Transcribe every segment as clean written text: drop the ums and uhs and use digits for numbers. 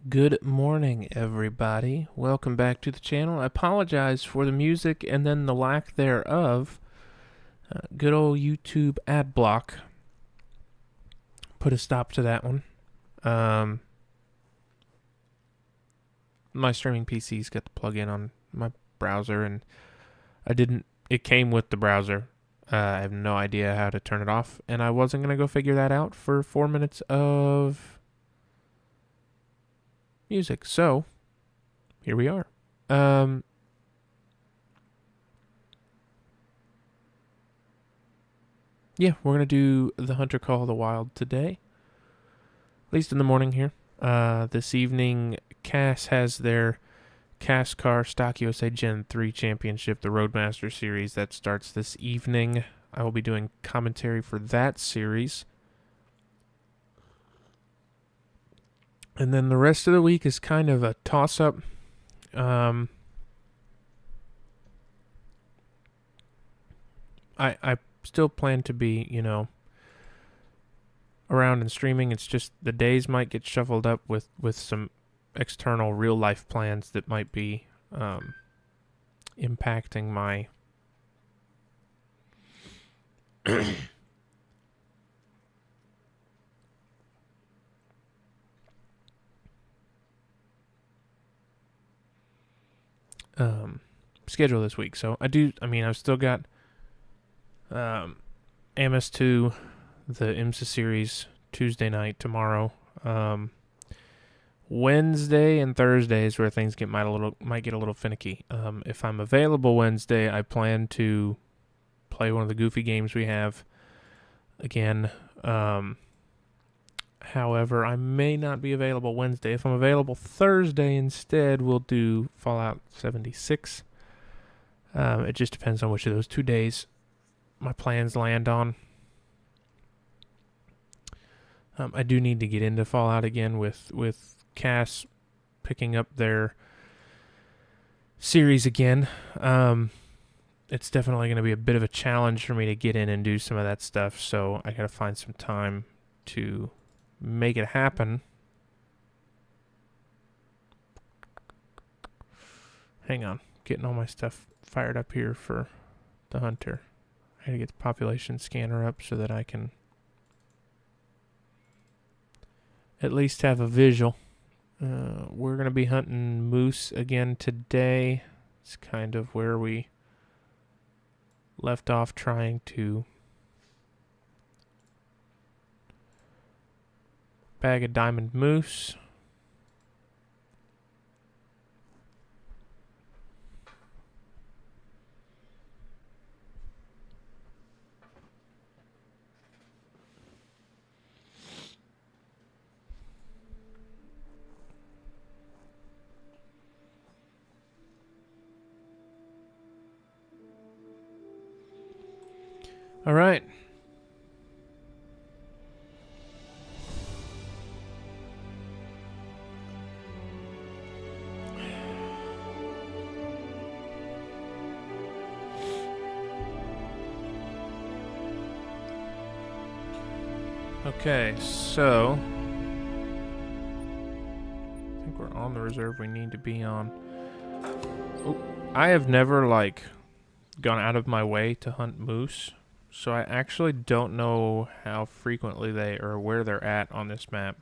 Good morning, everybody. Welcome back to the channel. I apologize for the music and then the lack thereof. Good old YouTube ad block put a stop to that one. My streaming PC's got the plug-in on my browser, and it came with the browser. I have no idea how to turn it off, and I wasn't going to go figure that out for 4 minutes of music. So, here we are. Yeah, we're going to do the Hunter Call of the Wild today. At least in the morning here. This evening, Cass has their Cass Car Stock USA Gen 3 Championship, the Roadmaster Series, that starts this evening. I will be doing commentary for that series. And then the rest of the week is kind of a toss-up. I still plan to be, around and streaming. It's just the days might get shuffled up with some external real life plans that might be impacting my schedule this week. So I've still got MS2, the IMSA series, Tuesday night tomorrow. Wednesday and Thursday is where things might get a little finicky. If I'm available Wednesday, I plan to play one of the goofy games we have again. However, I may not be available Wednesday. If I'm available Thursday instead, we'll do Fallout 76. It just depends on which of those 2 days my plans land on. I do need to get into Fallout again with Cass picking up their series again. It's definitely going to be a bit of a challenge for me to get in and do some of that stuff, so I got to find some time to make it happen. Hang on, getting all my stuff fired up here for the Hunter. I gotta get the population scanner up so that I can at least have a visual. We're gonna be hunting moose again today. It's kind of where we left off, trying to bag a diamond moose. All right. Okay, so I think we're on the reserve we need to be on. Oh, I have never gone out of my way to hunt moose, so I actually don't know how frequently they or where they're at on this map.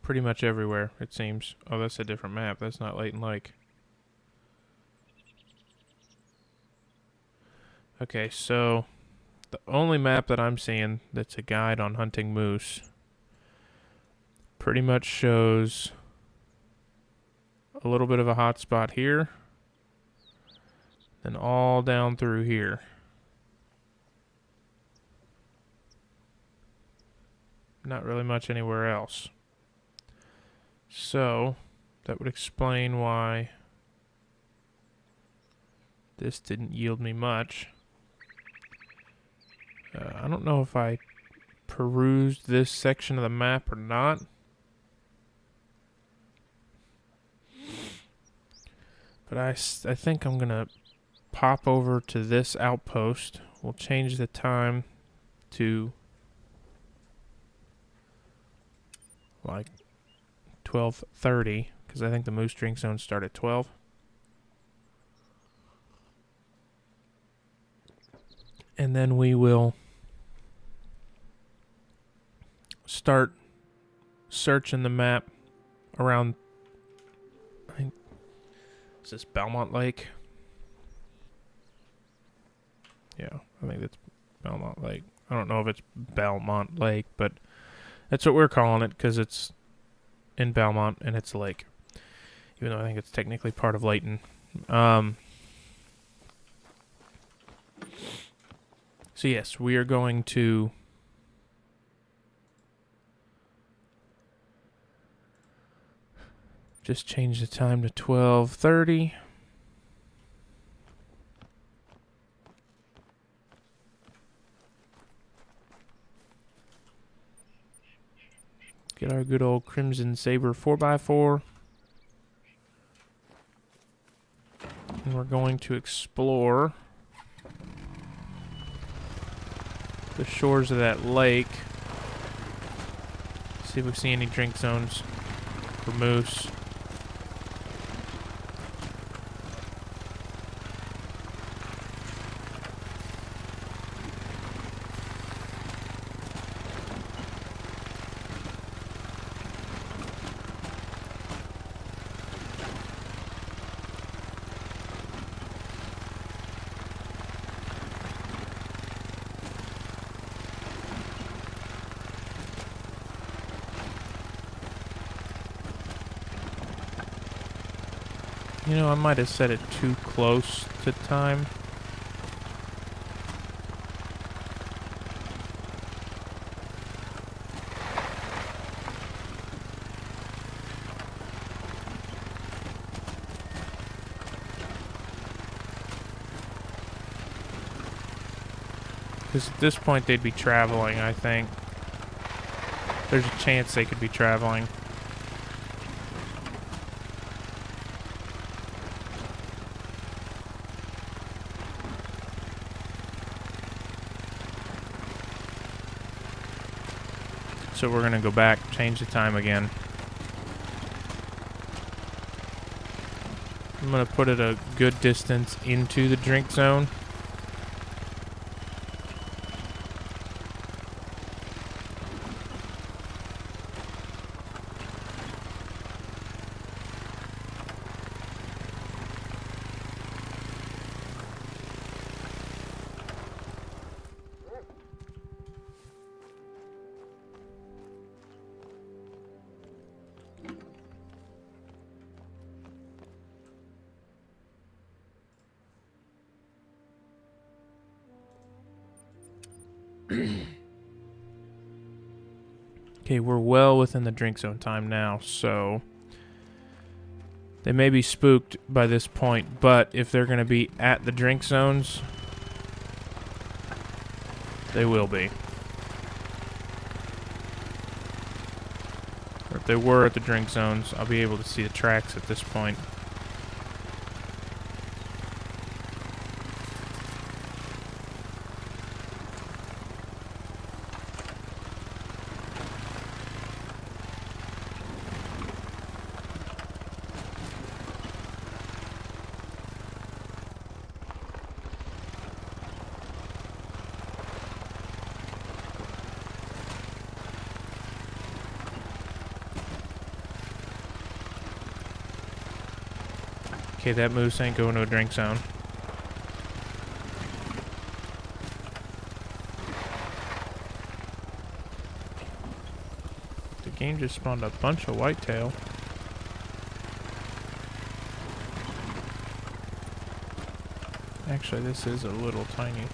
Pretty much everywhere, it seems. Oh, that's a different map. That's not Leighton Lake. Okay, so the only map that I'm seeing that's a guide on hunting moose pretty much shows a little bit of a hot spot here, then all down through here. Not really much anywhere else. So that would explain why this didn't yield me much. I don't know if I perused this section of the map or not. But I think I'm going to pop over to this outpost. We'll change the time to like 12:30 because I think the Moose Drink Zone start at 12. And then we will start searching the map around, I think, is this Belmont Lake? Yeah, I think it's Belmont Lake. I don't know if it's Belmont Lake, but that's what we're calling it because it's in Belmont and it's a lake. Even though I think it's technically part of Layton. So yes, we are going to just change the time to 12:30. Get our good old Crimson Saber 4x4. And we're going to explore the shores of that lake. See if we see any drink zones for moose. You know, I might have set it too close to time. Because at this point they'd be traveling, I think. There's a chance they could be traveling. So we're going to go back, change the time again. I'm going to put it a good distance into the drink zone. Okay, we're well within the drink zone time now, so they may be spooked by this point, but if they're going to be at the drink zones, they will be. Or if they were at the drink zones, I'll be able to see the tracks at this point. Okay, that moose ain't going to a drink zone. The game just spawned a bunch of whitetail. Actually, this is a little tiny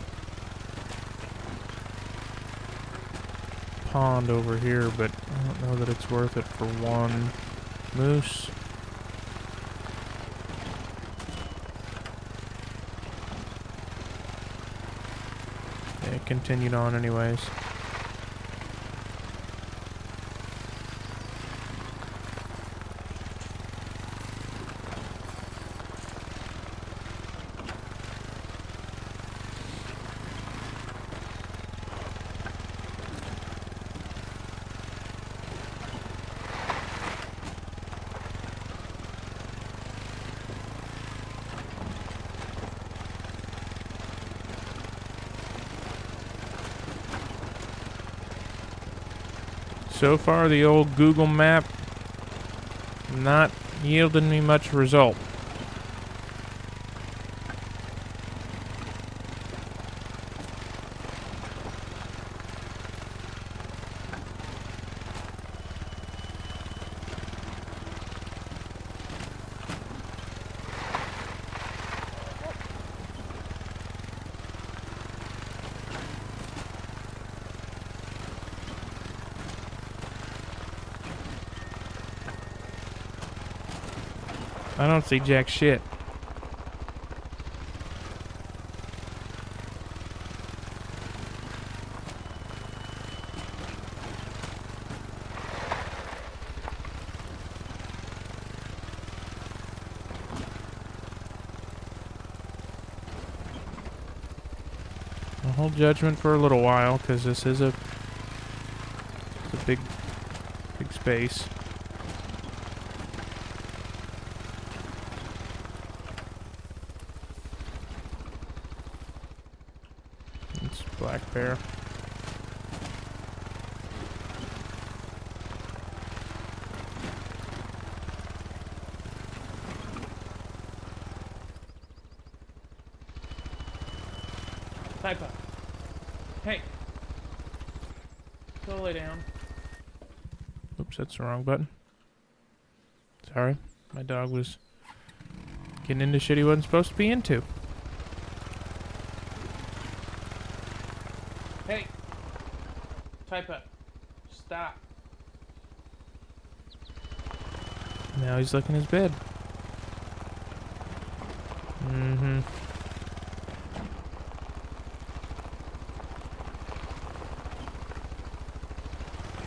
pond over here, but I don't know that it's worth it for one moose. It continued on anyways. So far, the old Google map not yielding me much result. I don't see jack shit. I'll hold judgment for a little while because this is a big space. It's black bear. Type up. Hey. Go lay down. Oops, that's the wrong button. Sorry. My dog was getting into shit he wasn't supposed to be into. Hey. Type up. Stop. Now he's licking his bed. Mm-hmm.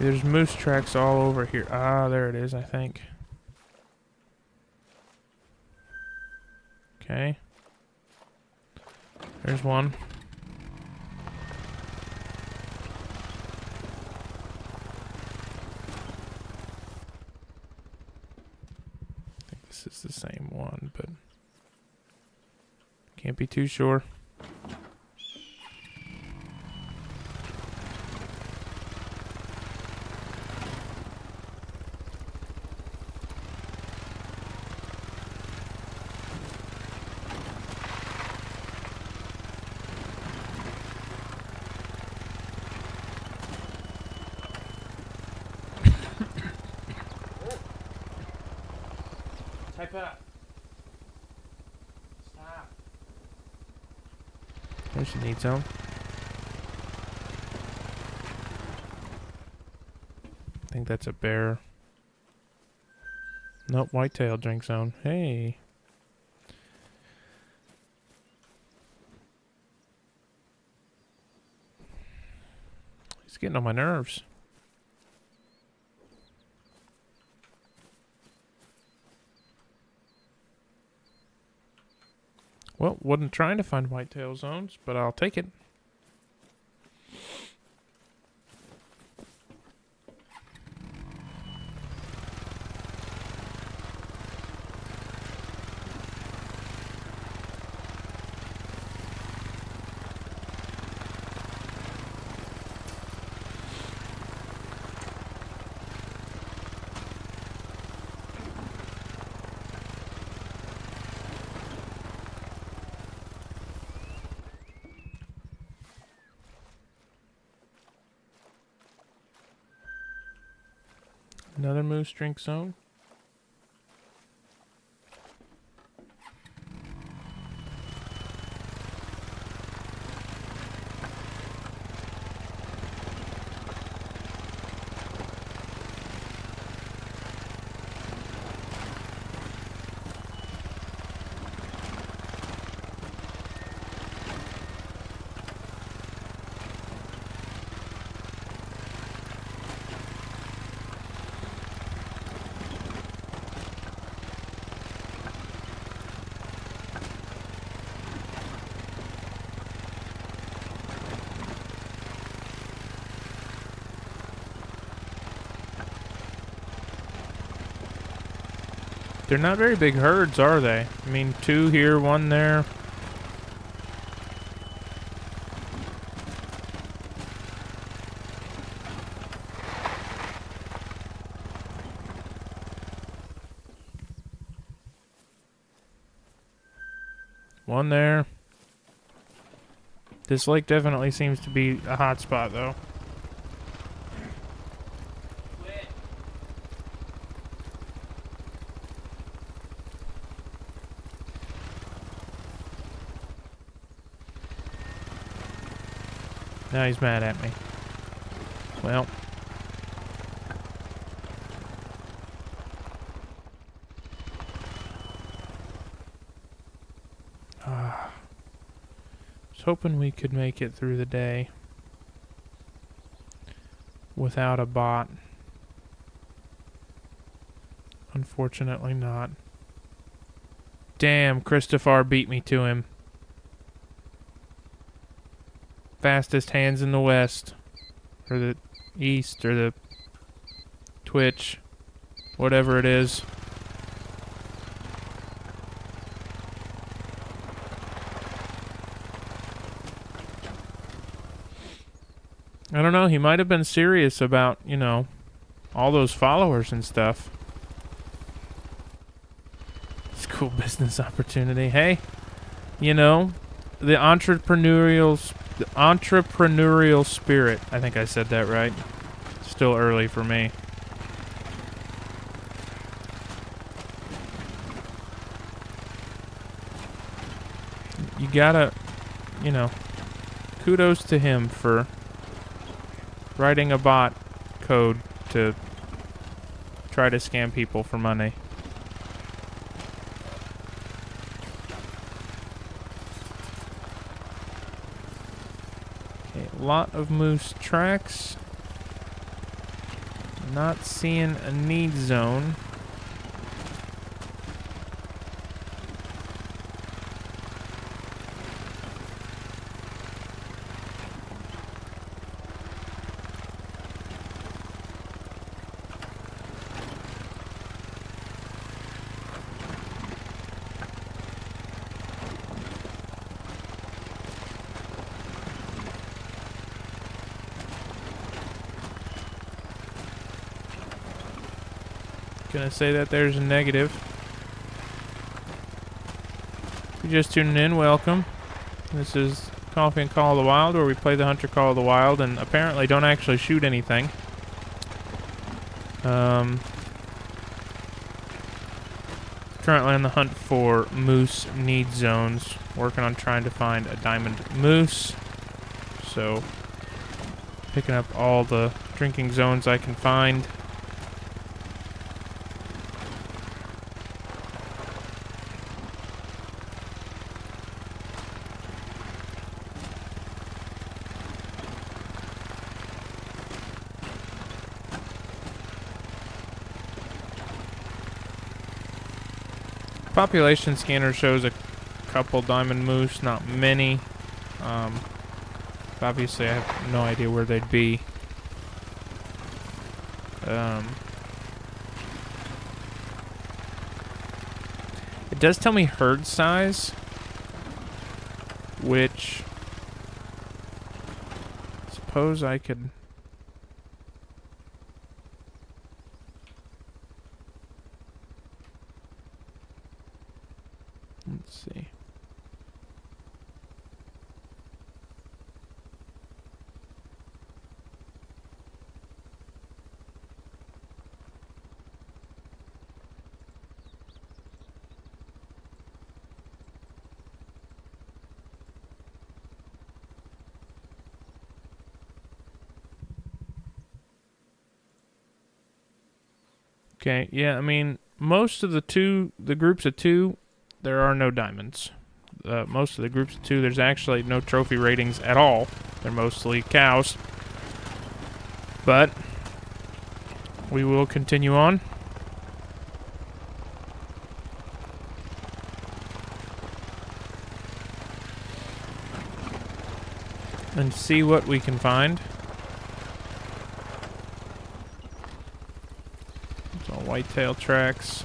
There's moose tracks all over here. Ah, there it is, I think. Okay. There's one. I think this is the same one, but can't be too sure. Type up. Stop. There's your need zone. I think that's a bear. Nope, whitetail drink zone. Hey. He's getting on my nerves. Well, wasn't trying to find whitetail zones, but I'll take it. Another moose drink zone. They're not very big herds, are they? I mean, 2 here, 1 there. One there. This lake definitely seems to be a hot spot, though. Now he's mad at me. Well. I was hoping we could make it through the day without a bot. Unfortunately not. Damn, Christopher beat me to him. Fastest hands in the West. Or the East, or the Twitch. Whatever it is. I don't know, he might have been serious about, you know, all those followers and stuff. It's a cool business opportunity. Hey, you know, the entrepreneurial spirit. I think I said that right. Still early for me. You gotta, you know, kudos to him for writing a bot code to try to scam people for money. Okay, a lot of moose tracks. Not seeing a need zone. Gonna say that there's a negative. If you're just tuning in, welcome. This is Coffee and Call of the Wild, where we play the Hunter Call of the Wild and apparently don't actually shoot anything. Currently on the hunt for moose need zones. Working on trying to find a diamond moose. So, picking up all the drinking zones I can find. Population scanner shows a couple diamond moose, not many. Obviously, I have no idea where they'd be. It does tell me herd size, which I suppose I could. Let's see. Okay, yeah, I mean, most of the groups of two, there are no diamonds. Most of the groups of two, there's actually no trophy ratings at all. They're mostly cows. But we will continue on. And see what we can find. It's all whitetail tracks.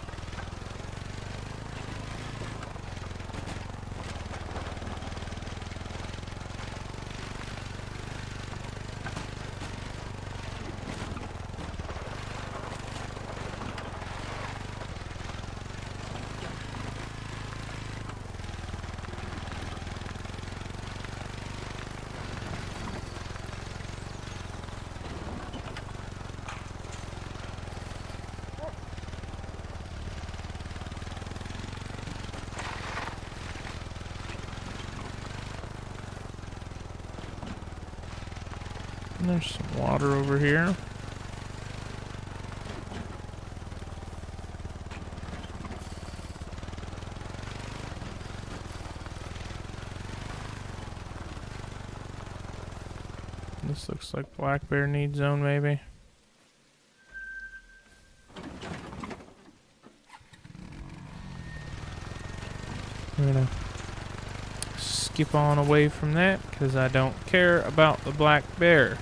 There's some water over here. This looks like Black Bear Need Zone, maybe. I'm gonna skip on away from that because I don't care about the black bear.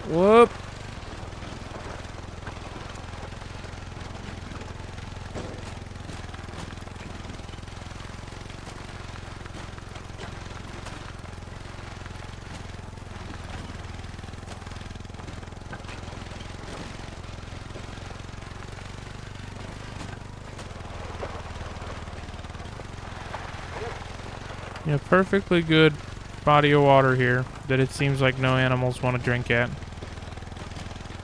Whoop. Yeah, perfectly good body of water here that it seems like no animals want to drink at.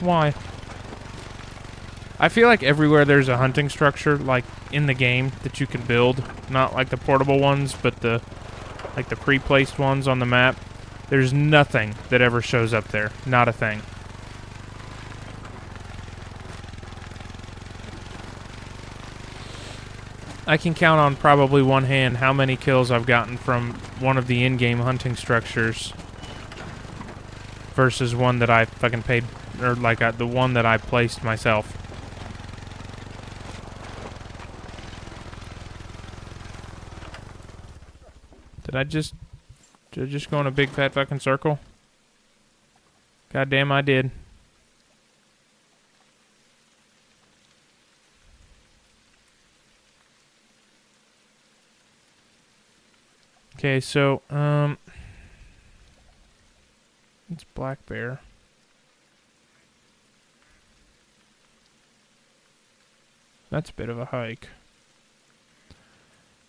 Why? I feel like everywhere there's a hunting structure, like in the game, that you can build, not like the portable ones, but the pre-placed ones on the map, there's nothing that ever shows up there. Not a thing. I can count on probably one hand how many kills I've gotten from one of the in-game hunting structures versus one that I fucking paid, or like the one that I placed myself. Did I just go in a big fat fucking circle? Goddamn, I did. Okay, so, it's Black Bear. That's a bit of a hike.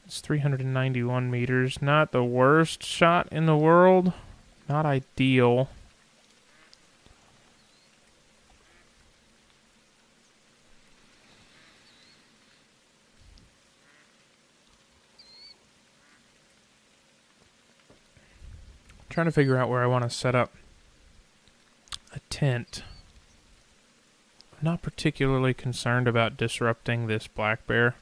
It's 391 meters. Not the worst shot in the world. Not ideal. Trying to figure out where I want to set up a tent. I'm not particularly concerned about disrupting this black bear.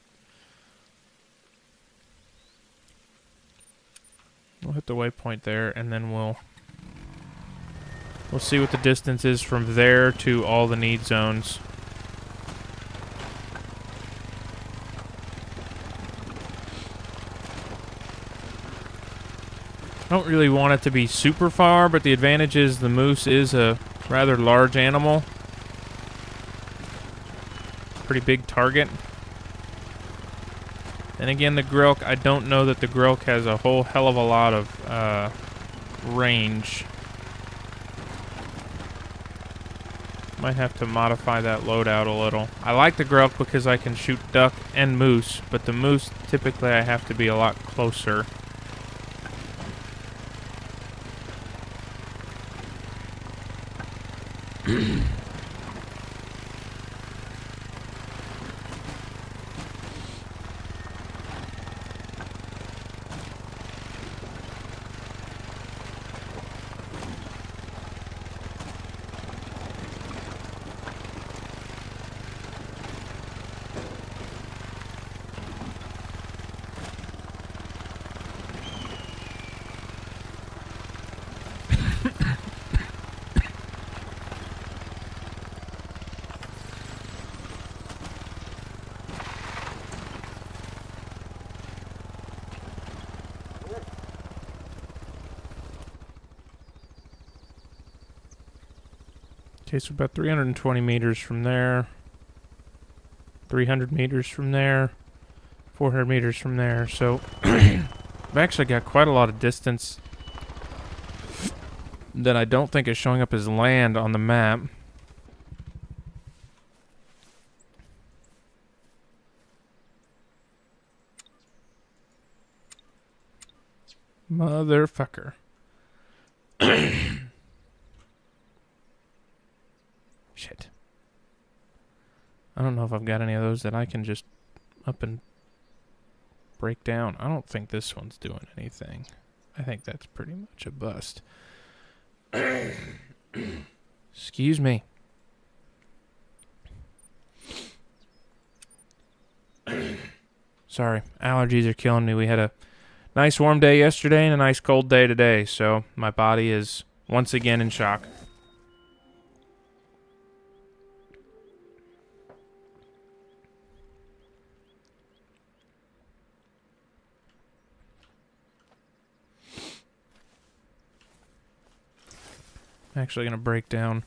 We'll hit the waypoint there, and then we'll see what the distance is from there to all the need zones. I don't really want it to be super far, but the advantage is the moose is a rather large animal. Pretty big target. And again, the Grilk, I don't know that the Grilk has a whole hell of a lot of range. Might have to modify that loadout a little. I like the Grilk because I can shoot duck and moose, but the moose, typically I have to be a lot closer. Okay, so about 320 meters from there, 300 meters from there, 400 meters from there. So I've actually got quite a lot of distance that I don't think is showing up as land on the map. Motherfucker. I don't know if I've got any of those that I can just up and break down. I don't think this one's doing anything. I think that's pretty much a bust. Excuse me. Sorry, allergies are killing me. We had a nice warm day yesterday and a nice cold day today, so my body is once again in shock. I'm actually going to break down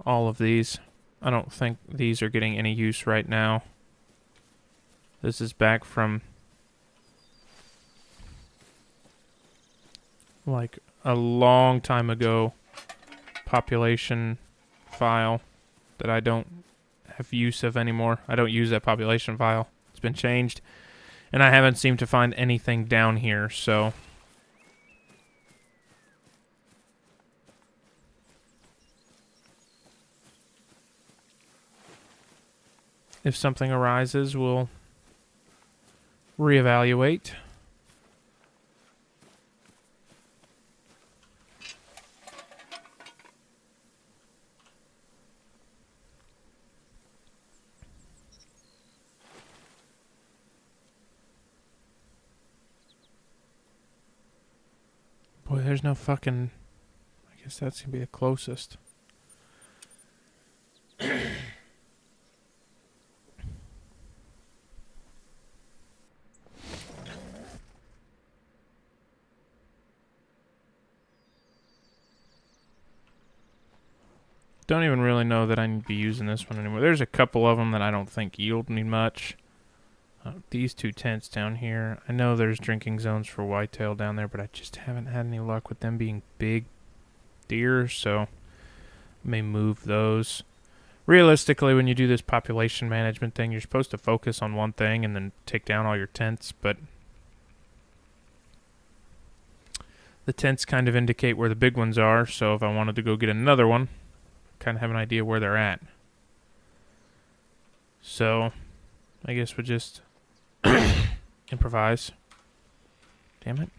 all of these. I don't think these are getting any use right now. This is back from like a long time ago population file that I don't have use of anymore. I don't use that population file. It's been changed. And I haven't seemed to find anything down here, so if something arises, we'll reevaluate. Boy, there's no fucking... I guess that's gonna be the closest. Don't even really know that I need to be using this one anymore. There's a couple of them that I don't think yield me much. These two tents down here. I know there's drinking zones for whitetail down there, but I just haven't had any luck with them being big deer, so I may move those. Realistically, when you do this population management thing, you're supposed to focus on one thing and then take down all your tents, but the tents kind of indicate where the big ones are, so if I wanted to go get another one, kind of have an idea where they're at. So, I guess we'll just improvise. Damn it.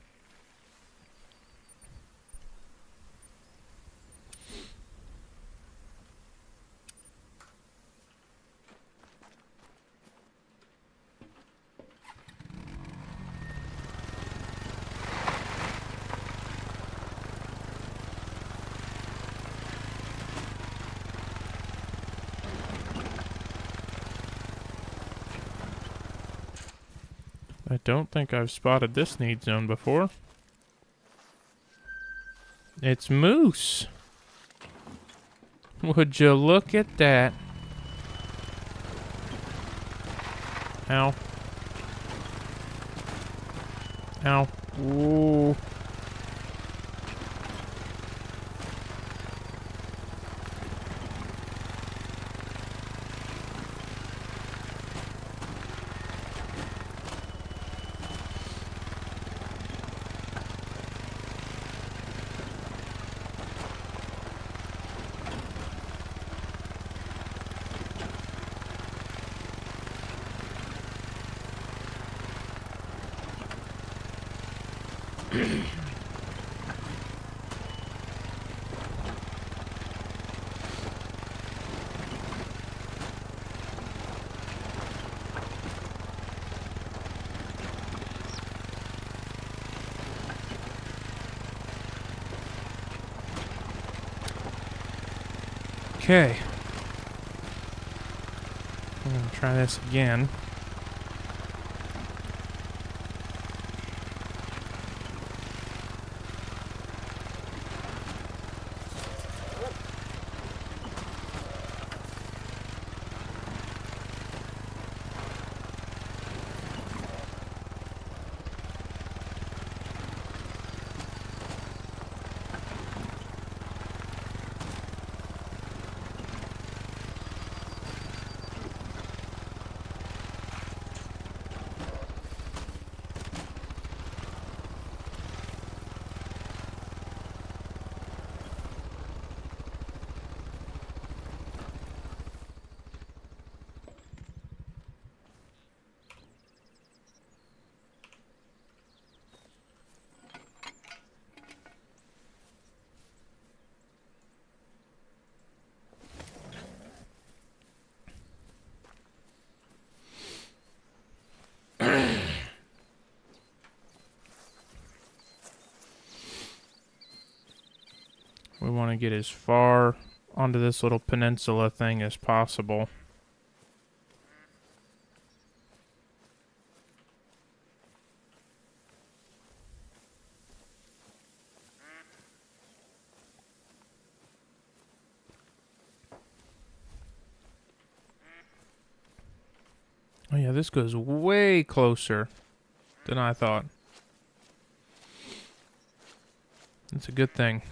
I don't think I've spotted this need zone before. It's moose. Would you look at that? Ow. Ow. Ooh. Okay. I'm gonna try this again. want to get as far onto this little peninsula thing as possible. Oh yeah, this goes way closer than I thought. It's a good thing.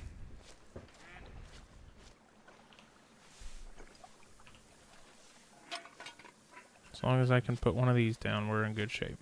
As long as I can put one of these down, we're in good shape.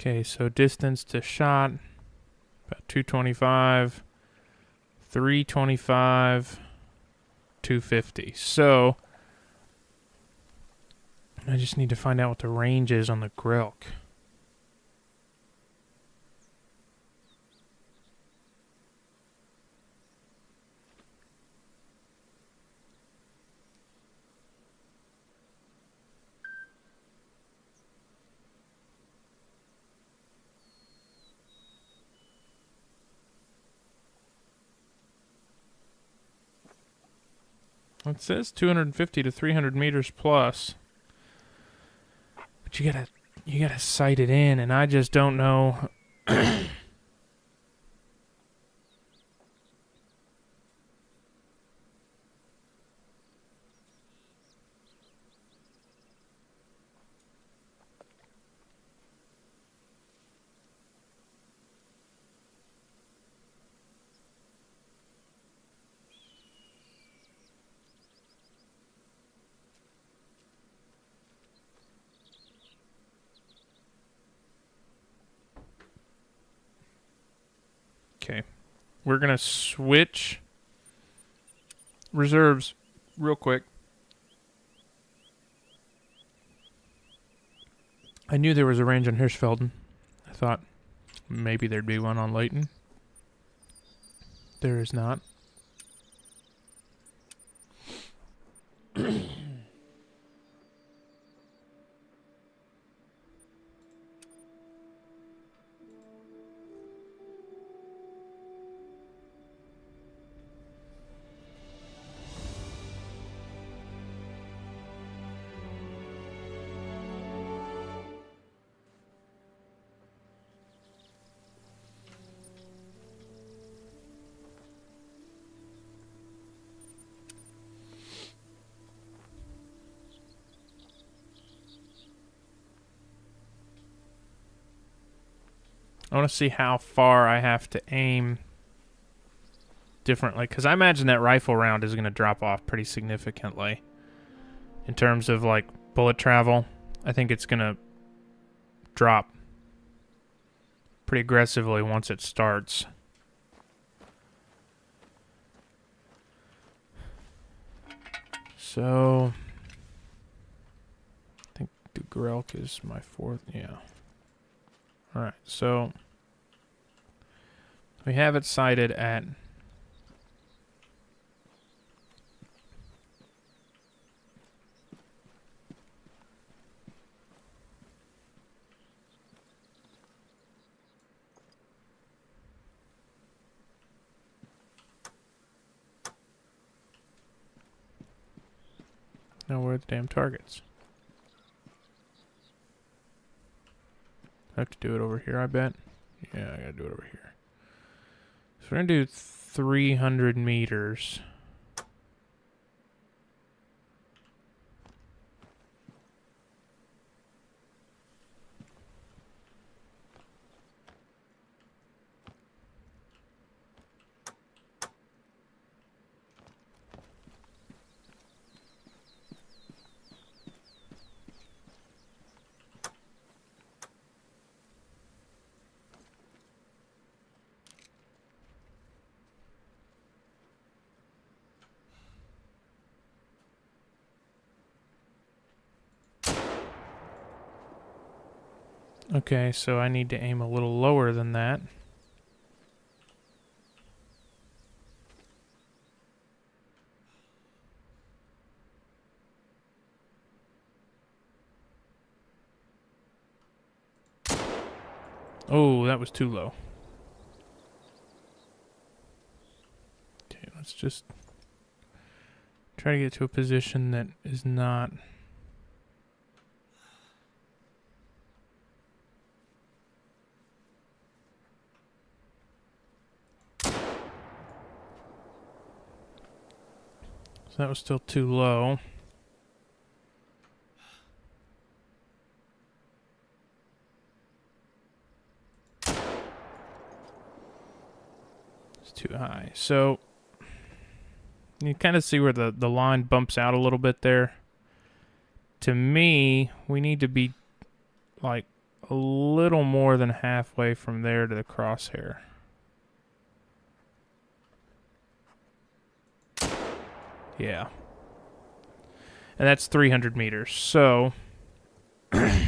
Okay, so distance to shot, about 225, 325, 250. So, I just need to find out what the range is on the Grelk. It says 250 to 300 meters plus. But you gotta sight it in, and I just don't know. Okay, we're gonna switch reserves real quick. I knew there was a range on Hirschfelden. I thought maybe there'd be one on Leighton. There is not. I want to see how far I have to aim differently, because I imagine that rifle round is going to drop off pretty significantly in terms of like bullet travel. I think it's going to drop pretty aggressively once it starts. So I think the Grelk is my fourth. Yeah. All right, so we have it sighted at now where are the damn targets? I have to do it over here, I bet. Yeah, I gotta do it over here. So we're gonna do 300 meters. Okay, so I need to aim a little lower than that. Oh, that was too low. Okay, let's just try to get to a position that is not... So that was still too low. It's too high. So you kind of see where the line bumps out a little bit there. To me, we need to be like a little more than halfway from there to the crosshair. Yeah. And that's 300 meters. So if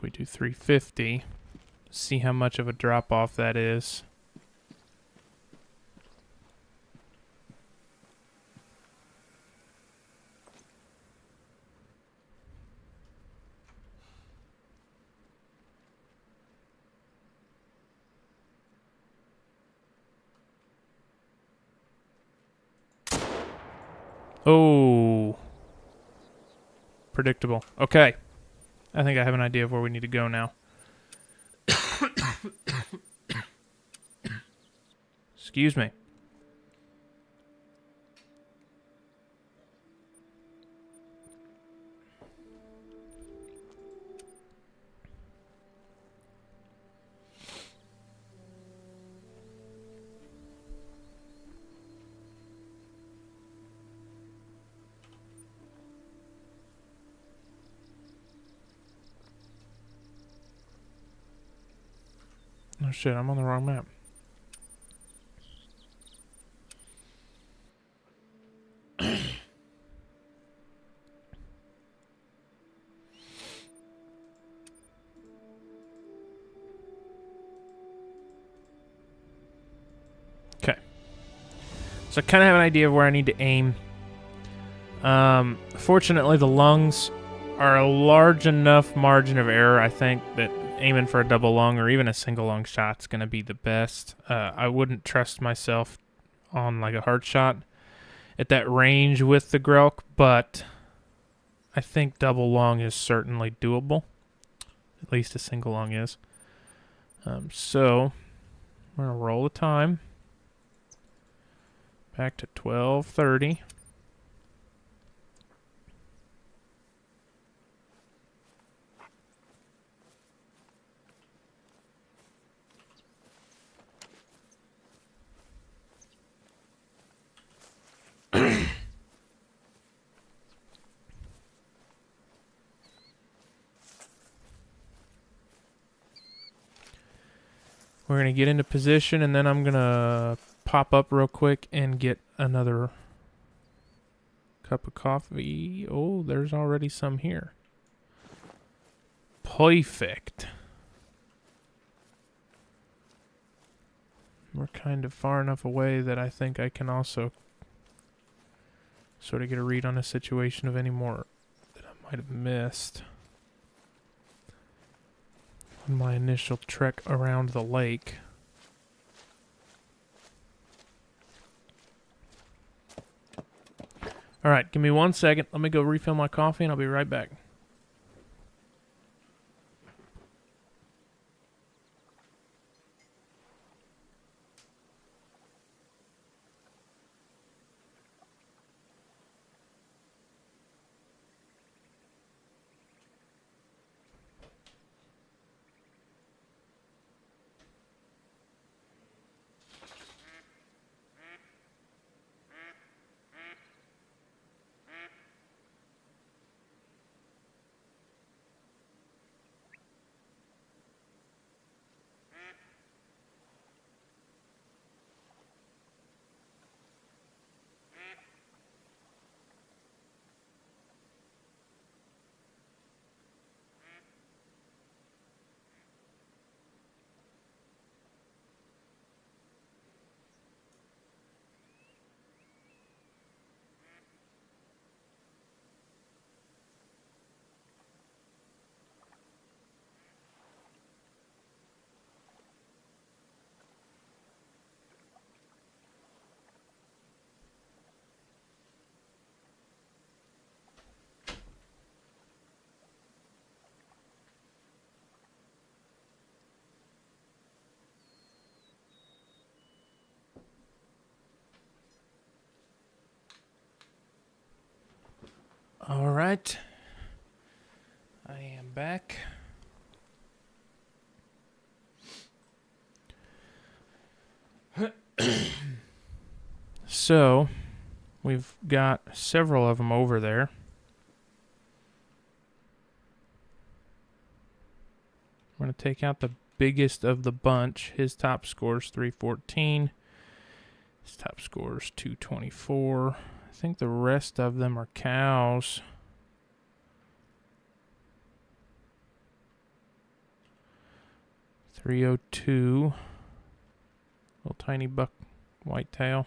we do 350, see how much of a drop off that is. Oh. Predictable. Okay. I think I have an idea of where we need to go now. Excuse me. Oh shit, I'm on the wrong map. Okay. So I kind of have an idea of where I need to aim. Fortunately, the lungs are a large enough margin of error, I think, that aiming for a double lung or even a single lung shot's going to be the best. I wouldn't trust myself on like a hard shot at that range with the Grelk, but I think double lung is certainly doable. At least a single lung is. So we're going to roll the time back to 12:30. We're going to get into position, and then I'm going to pop up real quick and get another cup of coffee. Oh, there's already some here. Perfect. We're kind of far enough away that I think I can also sort of get a read on a situation of any more that I might have missed on my initial trek around the lake. All right, give me 1 second. Let me go refill my coffee, and I'll be right back. All right. I am back. So, we've got several of them over there. We're going to take out the biggest of the bunch. His top score is 314. His top score is 224. I think the rest of them are cows. .302. Little tiny buck whitetail.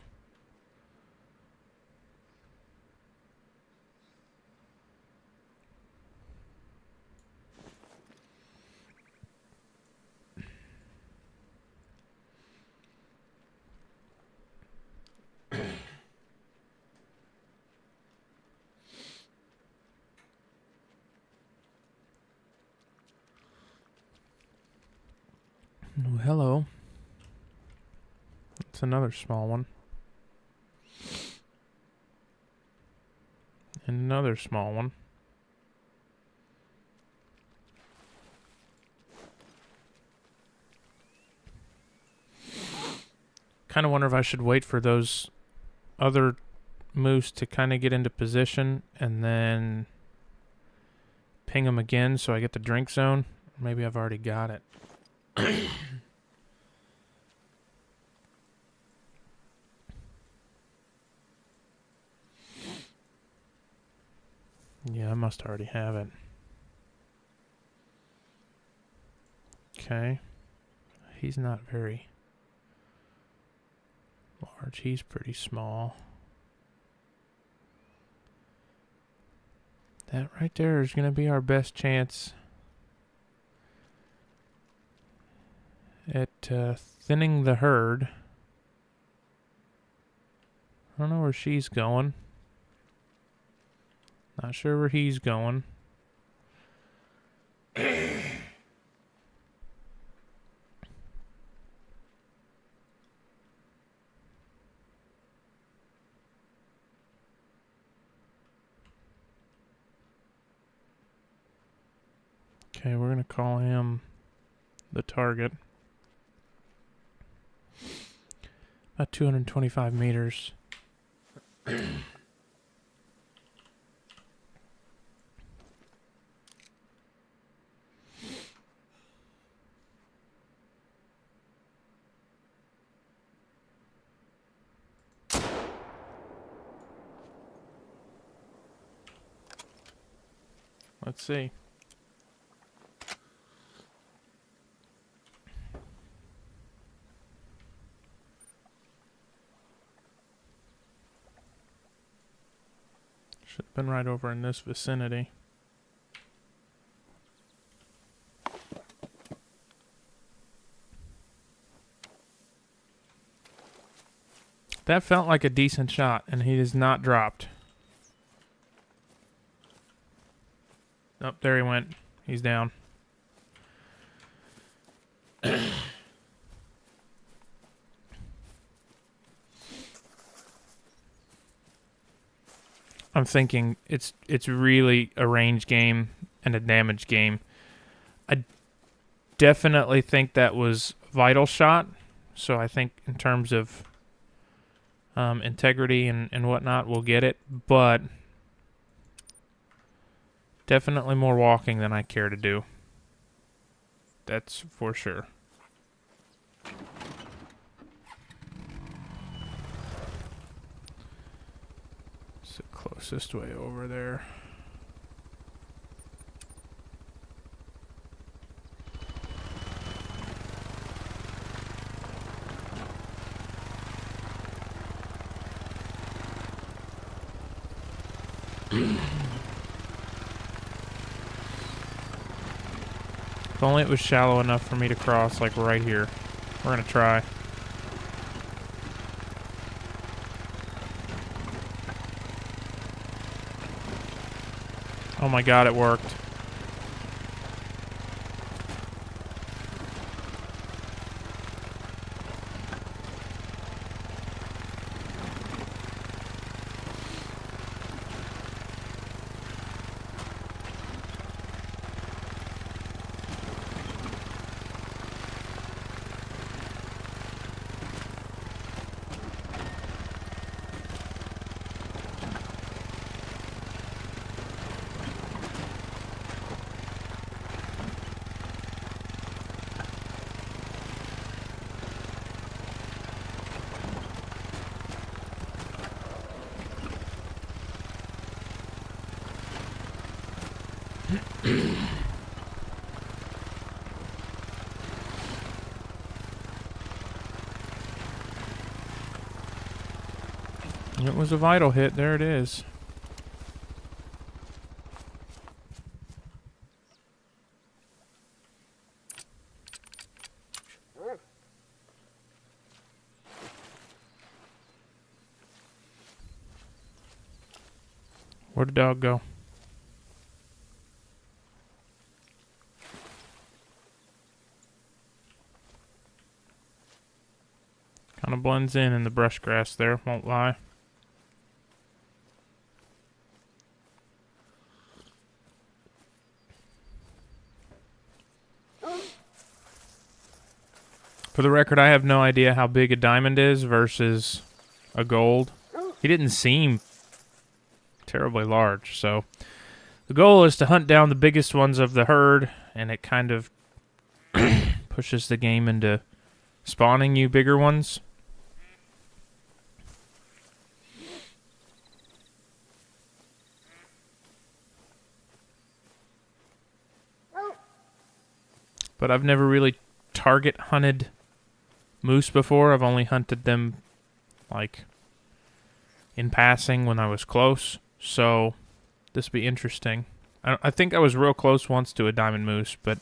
Oh, hello. That's another small one. And another small one. Kind of wonder if I should wait for those other moose to kind of get into position and then ping them again so I get the drink zone. Maybe I've already got it. Yeah, I must already have it. Okay. He's not very large. He's pretty small. That right there is going to be our best chance at thinning the herd. I don't know where she's going. Not sure where he's going. Okay, we're going to call him the target. About 225 meters. Let's see. Should have been right over in this vicinity. That felt like a decent shot, and he is not dropped. Oh, there he went. He's down. I'm thinking it's really a range game and a damage game. I definitely think that was vital shot. So I think in terms of integrity and whatnot, we'll get it. But definitely more walking than I care to do. That's for sure. It's the closest way over there. If only it was shallow enough for me to cross, like right here. We're gonna try. Oh my god, it worked. It was a vital hit. There it is. Where'd the dog go? Kind of blends in the brush grass there, won't lie. For the record, I have no idea how big a diamond is versus a gold. He didn't seem terribly large, so the goal is to hunt down the biggest ones of the herd, and it kind of pushes the game into spawning you bigger ones. But I've never really target hunted moose before. I've only hunted them like in passing when I was close, so this will be interesting. I think I was real close once to a diamond moose, but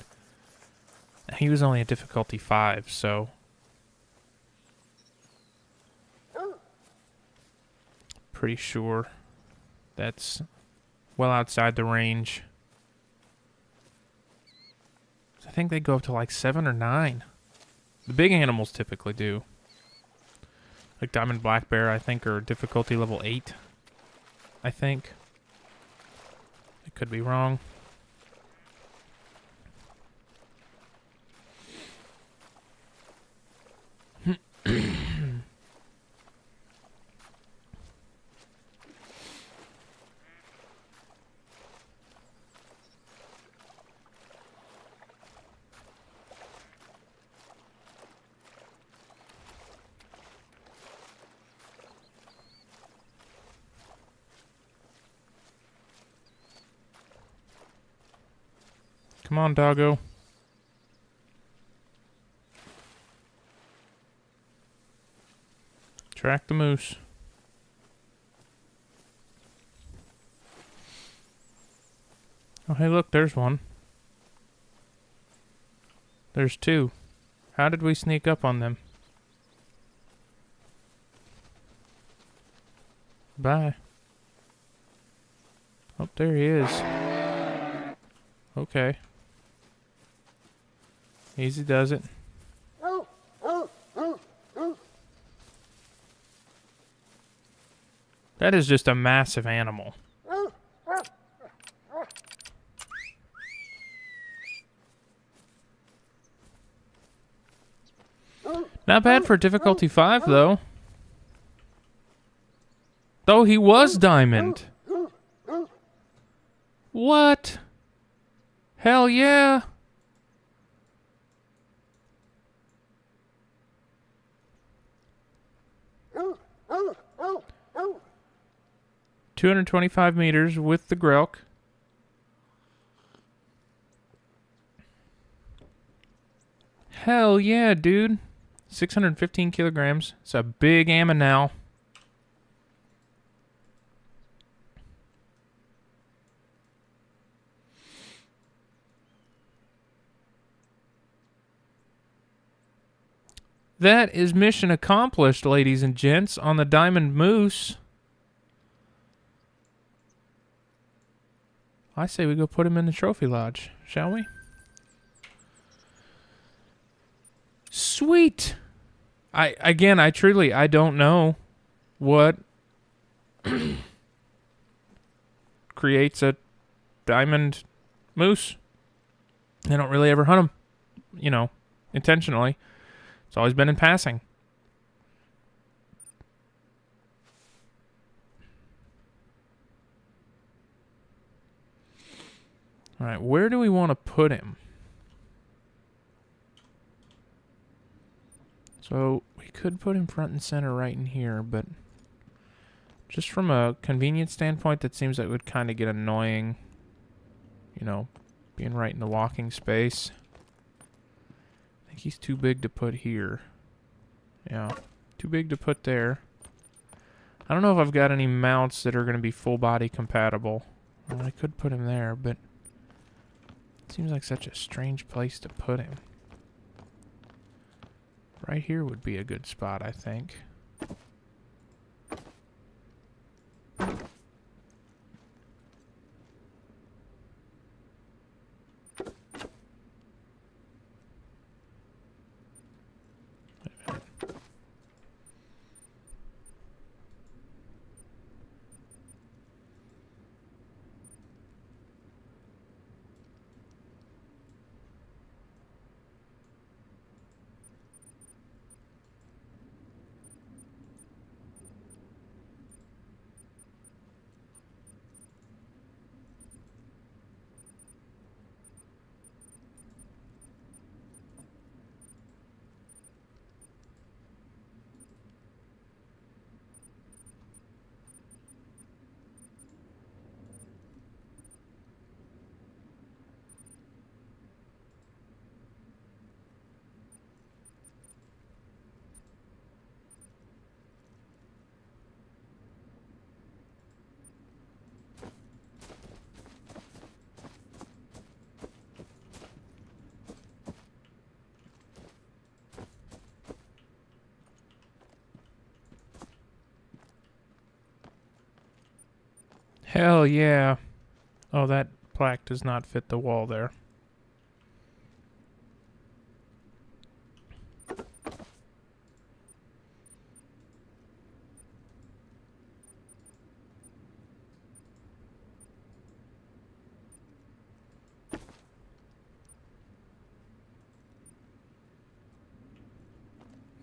he was only a difficulty 5, so pretty sure that's well outside the range. I think they go up to like 7 or 9. The big animals typically do. Like diamond black bear, I think, are difficulty level 8. I think. I could be wrong. Come on, doggo. Track the moose. Oh, hey, look, there's one. There's 2. How did we sneak up on them? Bye. Oh, there he is. Okay. Easy does it. That is just a massive animal. Not bad for difficulty 5, though. Though he was diamond. What? Hell yeah. Oh. 225 meters with the Grelk. Hell yeah, dude. 615 kilograms. It's a big Aminal. That is mission accomplished, ladies and gents, on the Diamond Moose. I say we go put him in the trophy lodge, shall we? Sweet. I truly don't know what creates a diamond moose. I don't really ever hunt them, intentionally. It's always been in passing. All right, where do we want to put him? So we could put him front and center right in here, but just from a convenience standpoint, that seems like it would kind of get annoying. you know, being right in the walking space. I think he's too big to put here. Yeah, too big to put there. I don't know if I've got any mounts that are going to be full body compatible. Well, I could put him there, but it seems like such a strange place to put him. Right here would be a good spot, I think. Hell yeah. Oh, that plaque does not fit the wall there.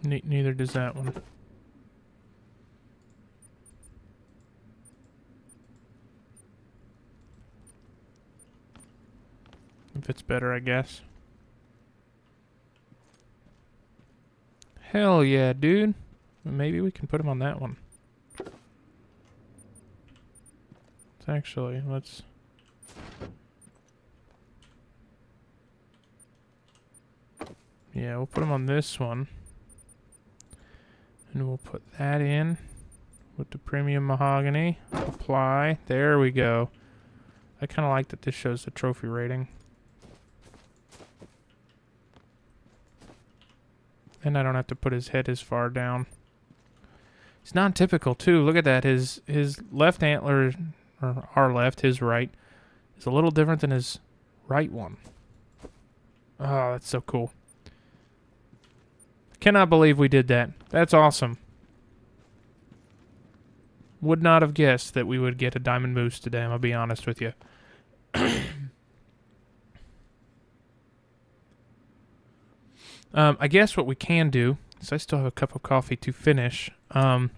Neither does that one. If it's better, I guess. Hell yeah, dude. Maybe we can put him on that one. Actually, let's... Yeah, we'll put him on this one. And we'll put that in with the premium mahogany. Apply. There we go. I kind of like that this shows the trophy rating. And I don't have to put his head as far down. It's non-typical too. Look at that. His left antler, or our left, his right, is a little different than his right one. Oh, that's so cool. Cannot believe we did that. That's awesome. Would not have guessed that we would get a diamond moose today, I'm going to be honest with you. I guess what we can do, so I still have a cup of coffee to finish. In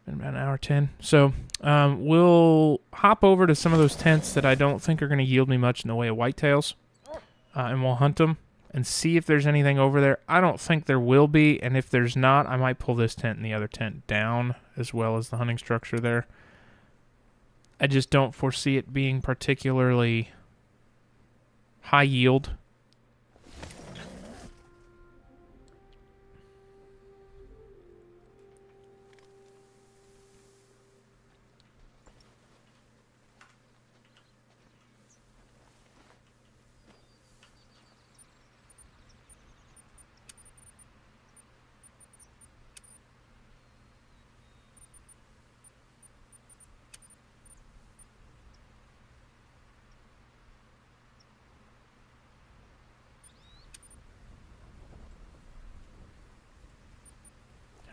about an hour 10. So we'll hop over to some of those tents that I don't think are going to yield me much in the way of whitetails. And we'll hunt them and see if there's anything over there. I don't think there will be, and if there's not, I might pull this tent and the other tent down, as well as the hunting structure there. I just don't foresee it being particularly high yield.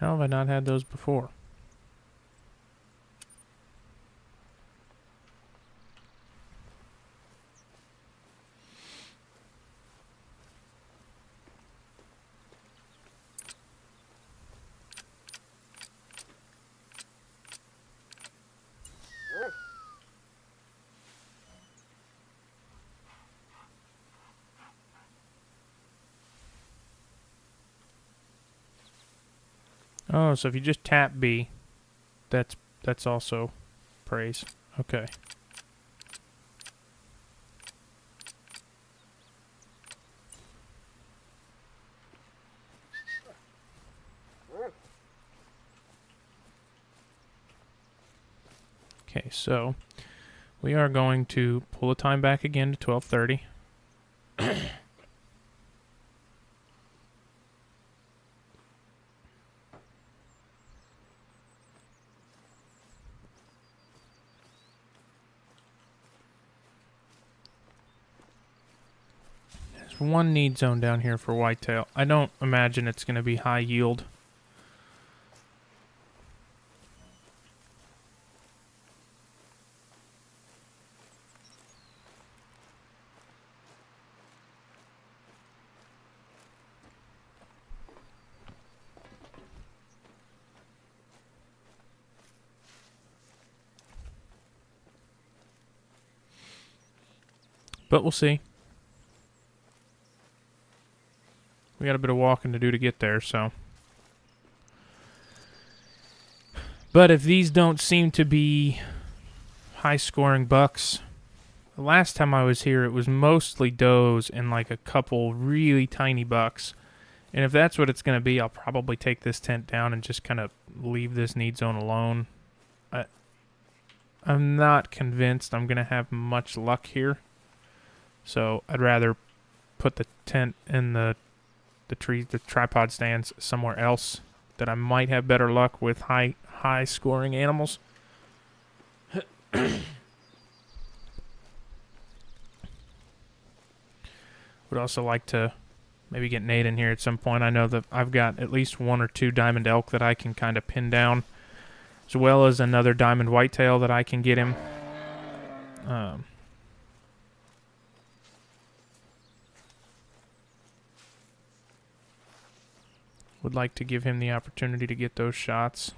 How have I not had those before? Oh, so if you just tap B, that's also praise. Okay. Okay, so we are going to pull the time back again to 12:30. There's one need zone down here for whitetail. I don't imagine it's going to be high yield. But we'll see. We got a bit of walking to do to get there, so. But if these don't seem to be high-scoring bucks, the last time I was here, it was mostly does and like a couple really tiny bucks. And if that's what it's going to be, I'll probably take this tent down and just kind of leave this need zone alone. I'm not convinced I'm going to have much luck here. So I'd rather put the tent in the tripod stands somewhere else that I might have better luck with high scoring animals. Would also like to maybe get Nate in here at some point. I know that I've got at least 1 or 2 diamond elk that I can kind of pin down, as well as another diamond whitetail that I can get him. Would like to give him the opportunity to get those shots.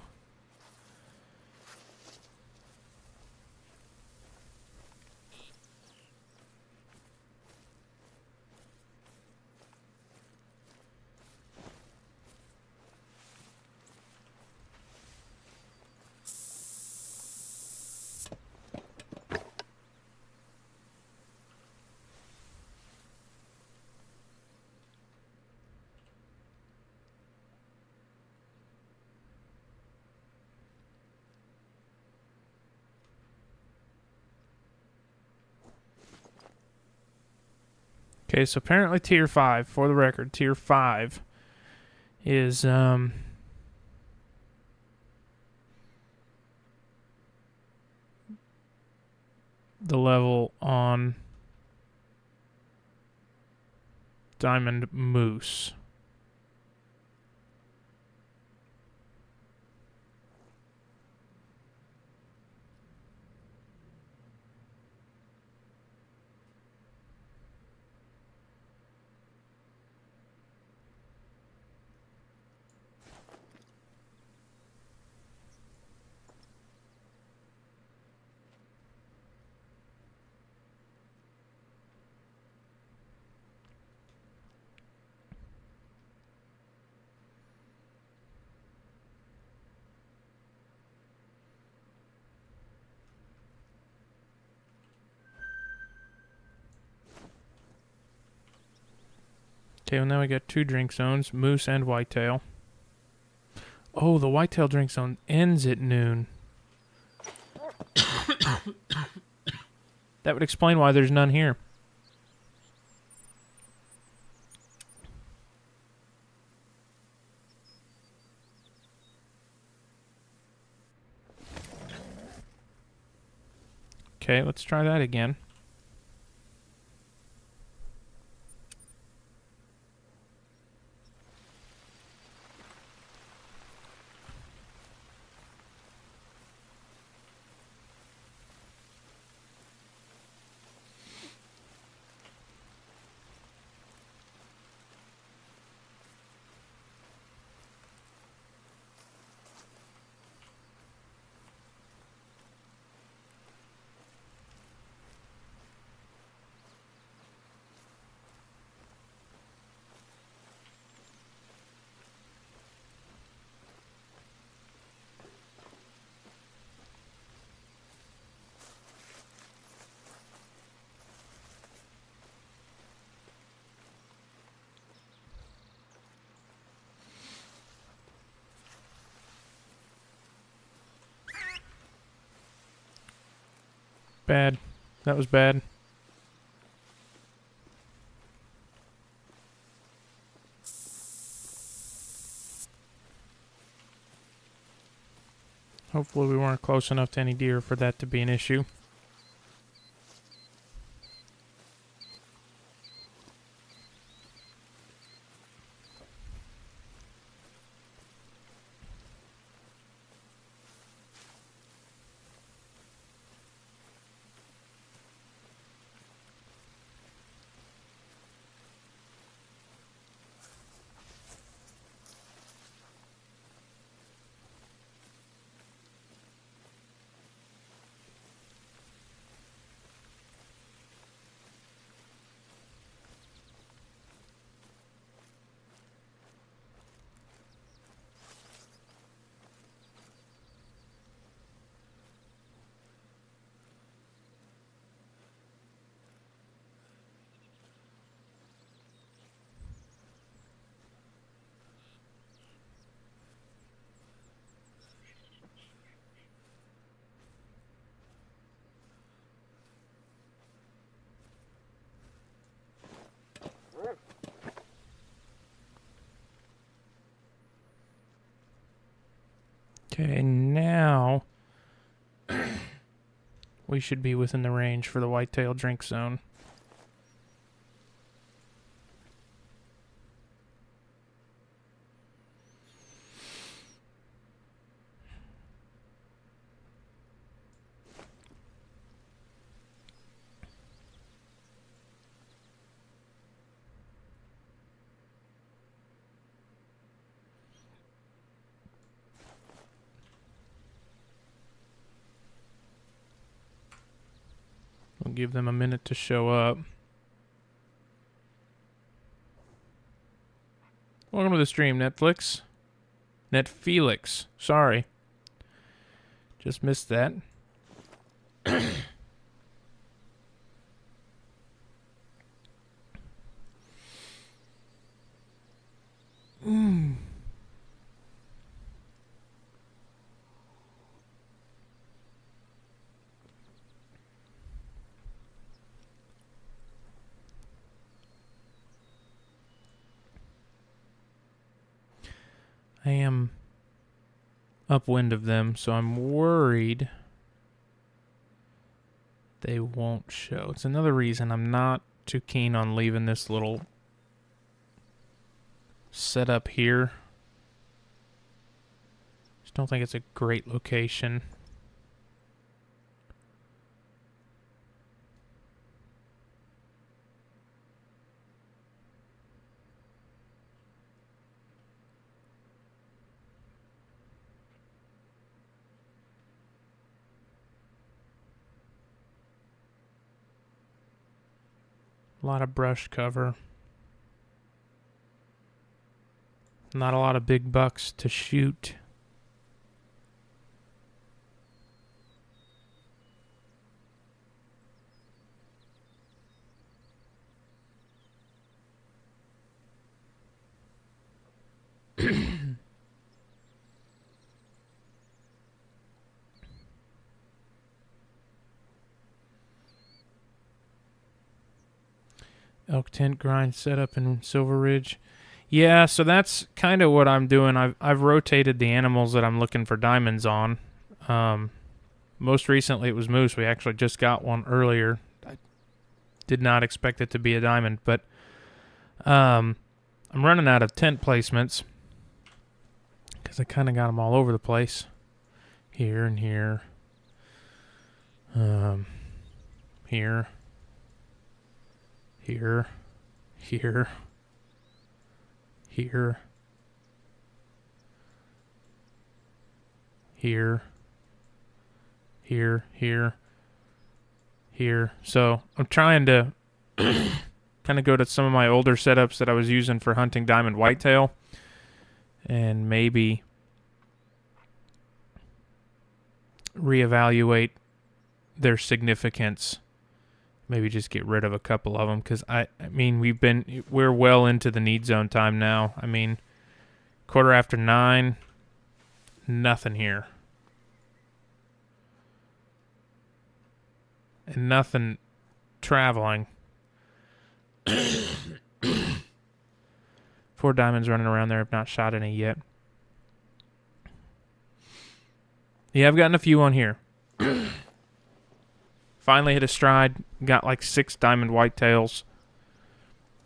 Okay, so apparently tier 5, for the record, tier 5 is the level on diamond moose. Okay, well now we got 2 drink zones, moose and whitetail. Oh, the whitetail drink zone ends at noon. That would explain why there's none here. Okay, let's try that again. Bad. That was bad. Hopefully we weren't close enough to any deer for that to be an issue. Okay, now we should be within the range for the whitetail drink zone. We'll give them a minute to show up. Welcome to the stream, Netflix. Netfelix. Sorry. Just missed that. I am upwind of them, so I'm worried they won't show. It's another reason I'm not too keen on leaving this little setup here. Just don't think it's a great location. A lot of brush cover. Not a lot of big bucks to shoot. Elk tent grind setup in Silver Ridge. Yeah, so that's kind of what I'm doing. I've rotated the animals that I'm looking for diamonds on. Most recently it was moose. We actually just got one earlier. I did not expect it to be a diamond, but I'm running out of tent placements because I kind of got them all over the place. Here and here. Here. Here, here, here, here, here, here, here. So I'm trying to kind of go to some of my older setups that I was using for hunting diamond whitetail and maybe reevaluate their significance. Maybe just get rid of a couple of them because I mean we're well into the need zone time now. I mean 9:15, nothing here. and nothing traveling. 4 diamonds running around there. I've not shot any yet. Yeah, I've gotten a few on here. Finally hit a stride. Got like 6 diamond whitetails.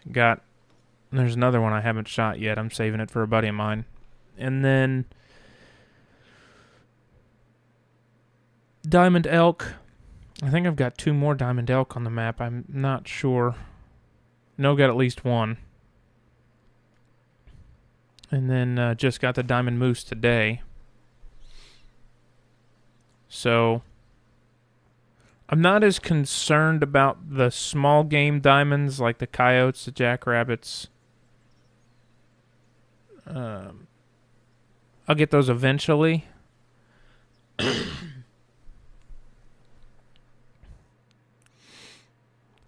There's another one I haven't shot yet. I'm saving it for a buddy of mine. And then diamond elk. I think I've got 2 more diamond elk on the map. I'm not sure. No, got at least 1. And then just got the diamond moose today. So I'm not as concerned about the small game diamonds like the coyotes, the jackrabbits. I'll get those eventually.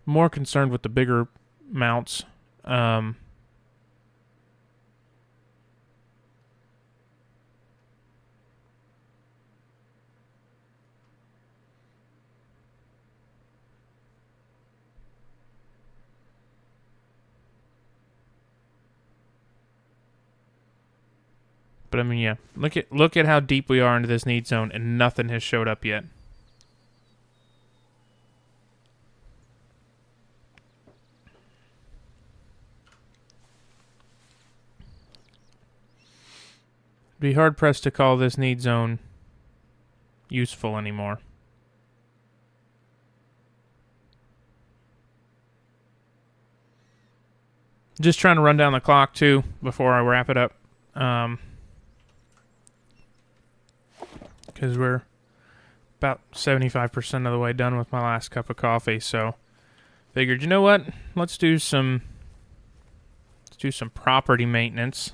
More concerned with the bigger mounts. But I mean, yeah, look at how deep we are into this need zone, and nothing has showed up yet. Be hard pressed to call this need zone useful anymore. Just trying to run down the clock too before I wrap it up. Because we're about 75% of the way done with my last cup of coffee, so figured, you know what? Let's do some property maintenance.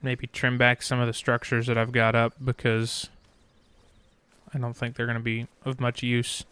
Maybe trim back some of the structures that I've got up because I don't think they're going to be of much use.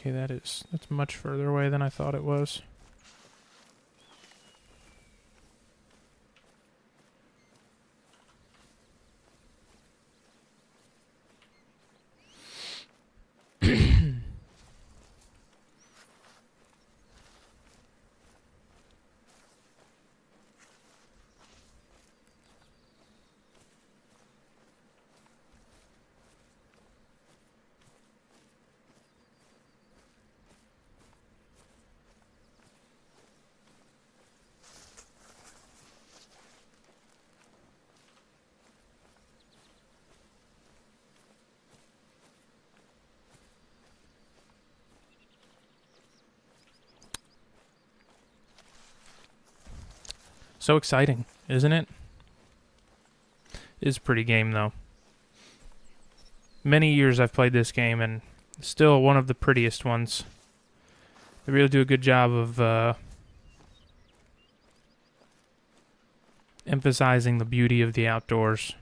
Okay, that's much further away than I thought it was. So exciting, isn't it? It is a pretty game, though. Many years I've played this game, and still one of the prettiest ones. They really do a good job of emphasizing the beauty of the outdoors.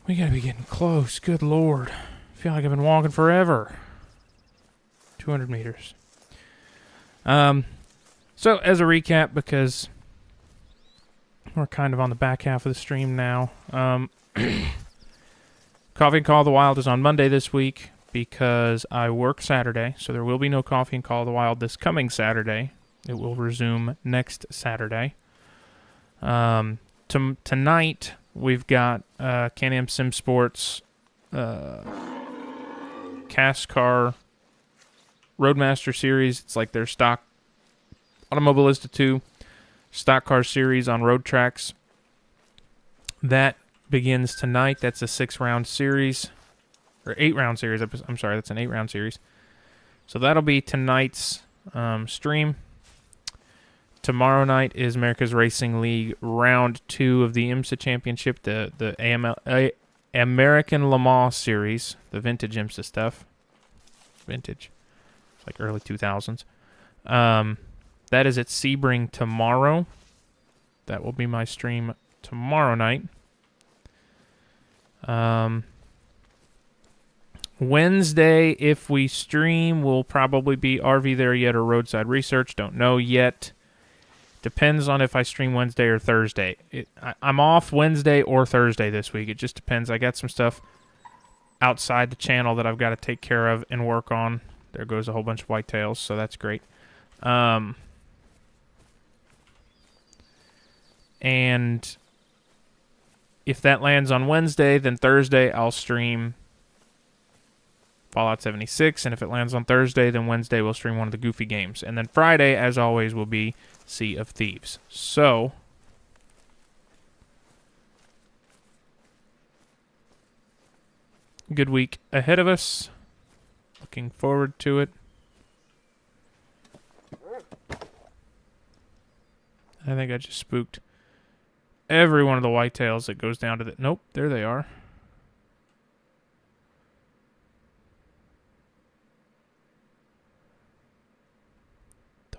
We gotta be getting close. Good Lord. feel like I've been walking forever. 200 meters. So as a recap, because we're kind of on the back half of the stream now, Coffee and Call of the Wild is on Monday this week because I work Saturday, so there will be no Coffee and Call of the Wild this coming Saturday. It will resume next Saturday. Tonight, we've got Can-Am Sim Sports, CASCAR Roadmaster Series. It's like their stock Automobilista 2 stock car series on road tracks. That begins tonight. That's a 6-round series. Or 8-round series. I'm sorry, that's an 8-round series. So that'll be tonight's stream. Tomorrow night is America's Racing League Round 2 of the IMSA Championship, the American Le Mans Series, the vintage IMSA stuff. Vintage. It's like early 2000s. That is at Sebring tomorrow. That will be my stream tomorrow night. Wednesday, if we stream, will probably be RV There Yet or Roadside Research. Don't know yet. Depends on if I stream Wednesday or Thursday. I'm off Wednesday or Thursday this week. It just depends. I got some stuff outside the channel that I've got to take care of and work on. There goes a whole bunch of whitetails, so that's great. And if that lands on Wednesday, then Thursday I'll stream Fallout 76, and if it lands on Thursday, then Wednesday we'll stream one of the Goofy games. And then Friday, as always, will be Sea of Thieves. So, good week ahead of us. Looking forward to it. I think I just spooked every one of the whitetails that goes down to the... Nope, there they are.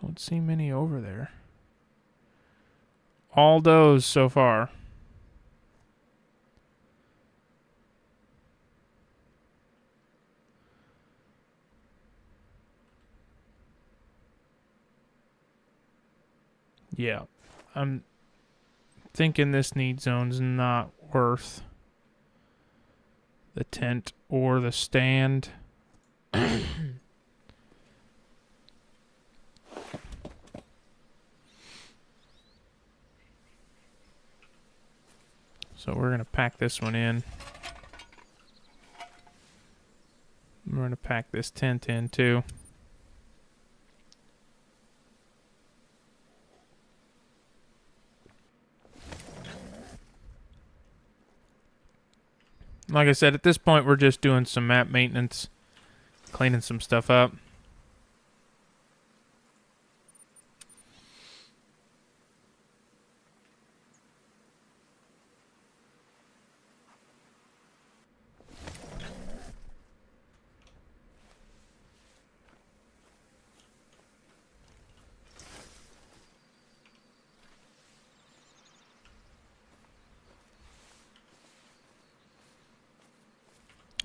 Don't see many over there. All does so far. Yeah, I'm thinking this need zone's not worth the tent or the stand. So we're going to pack this one in. We're going to pack this tent in too. Like I said, at this point we're just doing some map maintenance, cleaning some stuff up.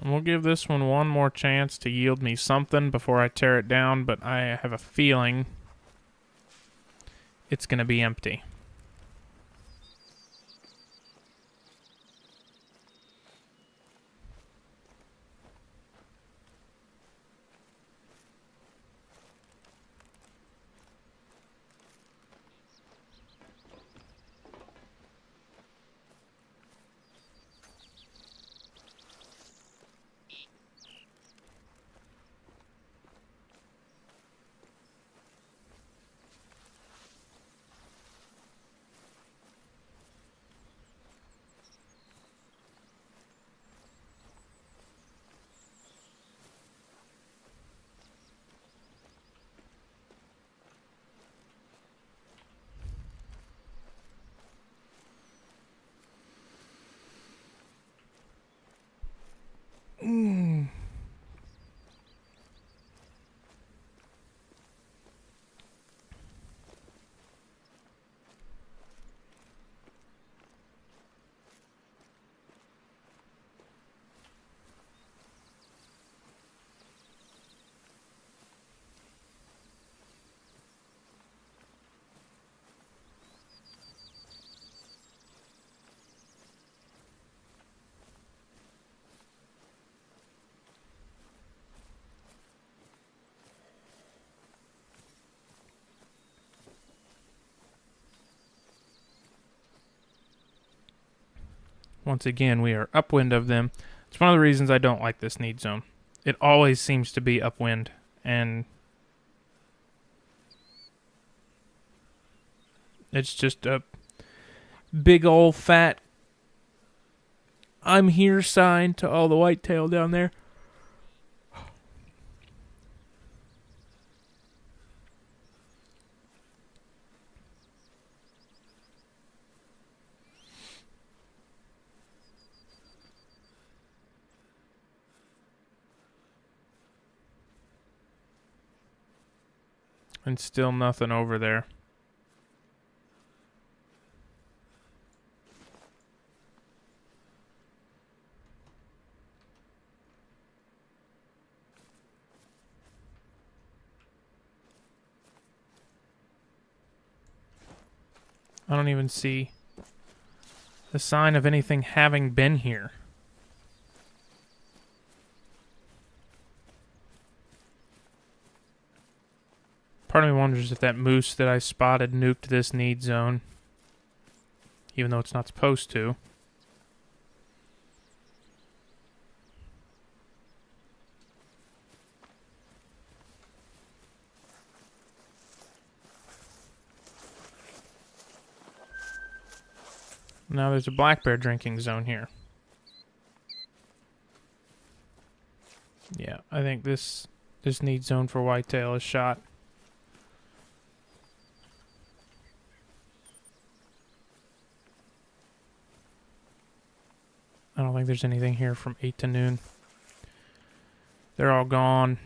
And we'll give this one more chance to yield me something before I tear it down, but I have a feeling it's going to be empty. Once again, we are upwind of them. It's one of the reasons I don't like this need zone. It always seems to be upwind, and it's just a big old fat I'm here sign to all the whitetail down there. And still nothing over there. I don't even see the sign of anything having been here. Part of me wonders if that moose that I spotted nuked this need zone, even though it's not supposed to. Now there's a black bear drinking zone here. Yeah, I think this need zone for whitetail is shot. I don't think there's anything here from 8 to noon. They're all gone.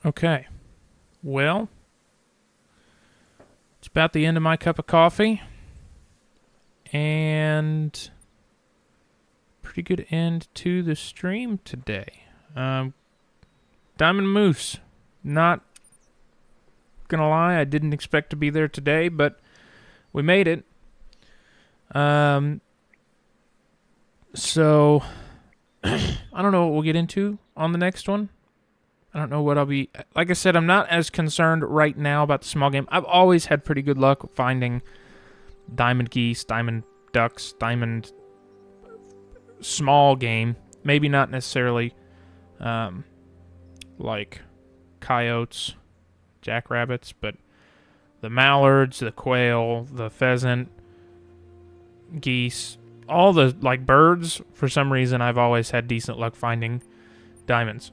Okay. Well, it's about the end of my cup of coffee. And pretty good end to the stream today. Diamond Moose. Not gonna lie, I didn't expect to be there today, but we made it. So I don't know what we'll get into on the next one. I don't know what I'll be... Like I said, I'm not as concerned right now about the small game. I've always had pretty good luck finding diamond geese, diamond ducks, diamond small game. Maybe not necessarily like coyotes, jackrabbits, but the mallards, the quail, the pheasant, geese, all the like birds. For some reason, I've always had decent luck finding diamonds.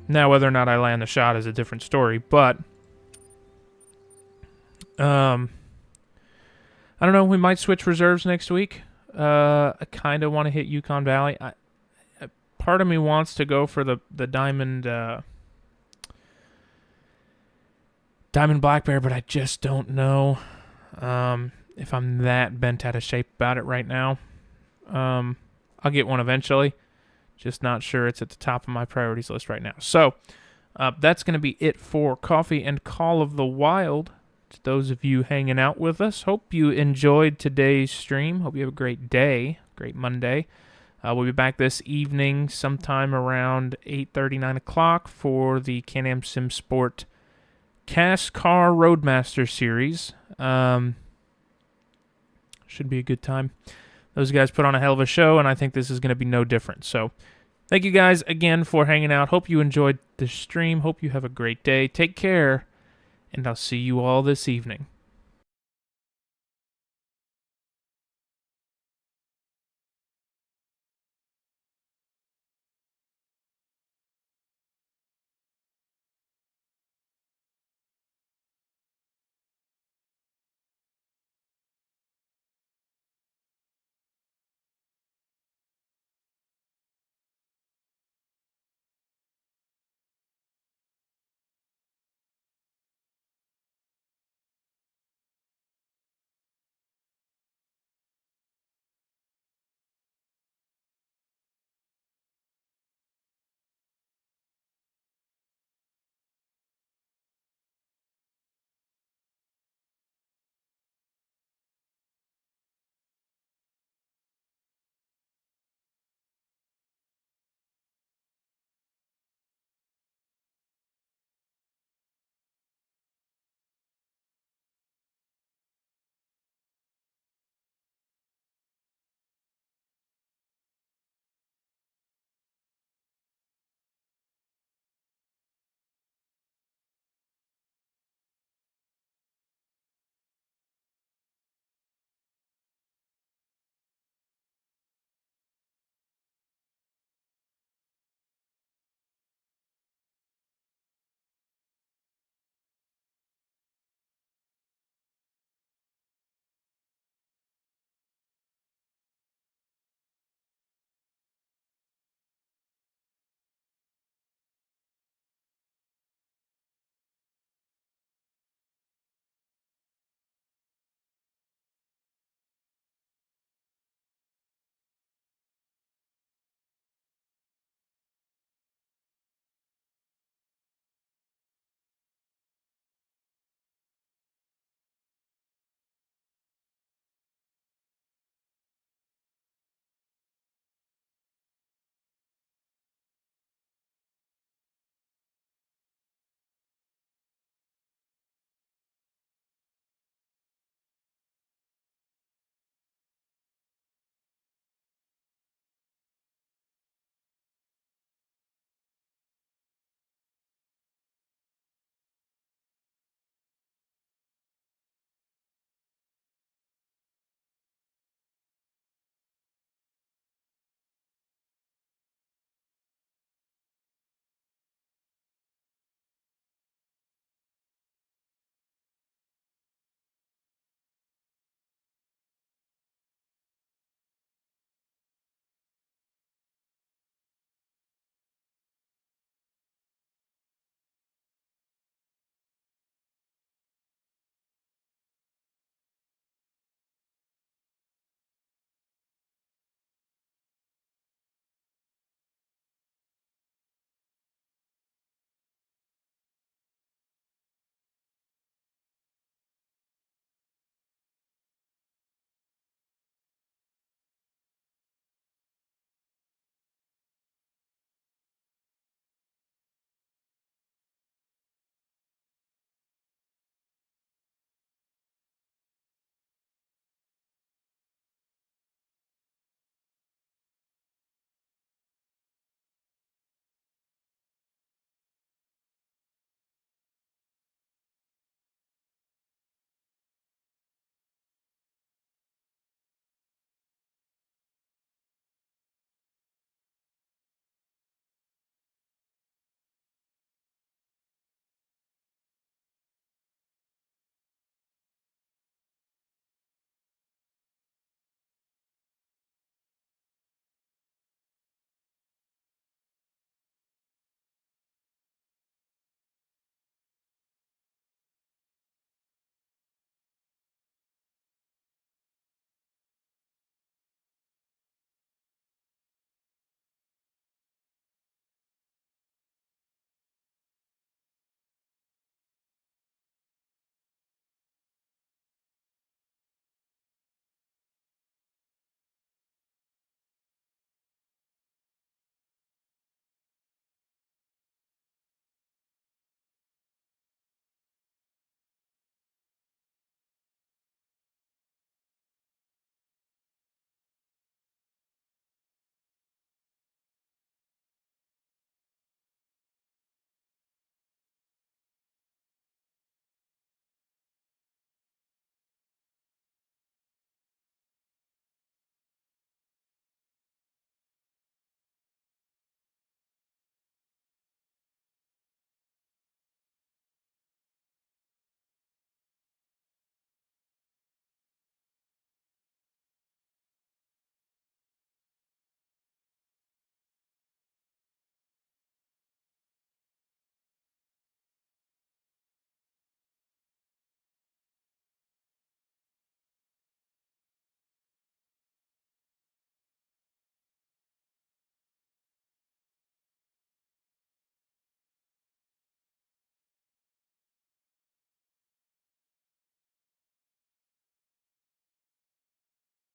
Now, whether or not I land the shot is a different story, but I don't know. We might switch reserves next week. I kind of want to hit Yukon Valley. Part of me wants to go for the diamond black bear, but I just don't know if I'm that bent out of shape about it right now. I'll get one eventually. Just not sure it's at the top of my priorities list right now. So that's going to be it for Coffee and Call of the Wild. To those of you hanging out with us, hope you enjoyed today's stream. Hope you have a great day, great Monday. We'll be back this evening sometime around 8:30, 9 o'clock for the Can-Am Sim Sport Cast Car Roadmaster Series. Should be a good time. Those guys put on a hell of a show, and I think this is going to be no different. So thank you guys again for hanging out. Hope you enjoyed the stream. Hope you have a great day. Take care, and I'll see you all this evening.